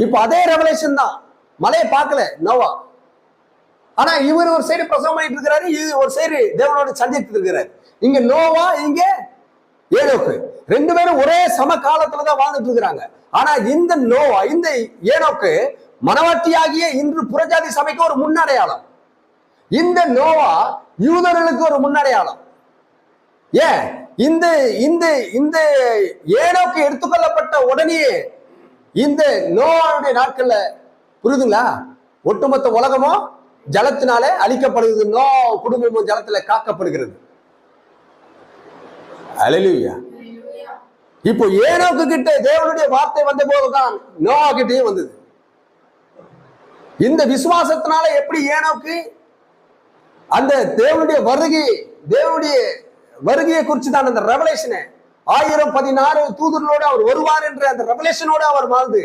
இப்ப அதே ரெவலேஷன் தான். மலையை பார்க்கல நோவா, ஆனா இவர் ஒரு சைடு பிரசவம் பண்ணிட்டு இருக்கிறாரு, இது ஒரு சைடு தேவனோட சந்தித்து இருக்கிறாரு. இங்க நோவா, இங்க ஏனோக்கு, ரெண்டு பேரும் ஒரே சம காலத்துலதான் வாழ்ந்துட்டு இருக்கிறாங்க. ஆனா இந்த நோவா, இந்த ஏனோக்கு மனவாட்டியாகிய இன்று புறஜாதி சபைக்கு ஒரு முன்னடையாளம். இந்த நோவா யூதர்களுக்கு ஒரு முன்னடையாளம். ஏன் இந்த இந்த இந்த ஏனோக்கு எடுத்துக்கொள்ளப்பட்ட உடனே இந்த நோவாவுடைய நாட்கள்ல, புரியுதுங்களா, ஒட்டுமொத்த உலகமும் ஜலத்தினாலே அழிக்கப்படுகிறது, நோ குடும்பமும் ஜலத்துல காக்கப்படுகிறது. அல்லேலூயா. இப்போ ஏனோக்கு கிட்ட தேவனுடைய வார்த்தை வந்த போதுதான் நோவா கிட்டேயும் வந்தது. இந்த விசுவாசத்தினால எப்படி ஏனோக்கு அந்த தேவனுடைய வருகையை குறித்து தான் அந்த ரெவலேஷனை 1016 தூதர்களோடு அவர் வருவார் என்ற அந்த ரெவலேஷனோடு அவர் வாழ்ந்து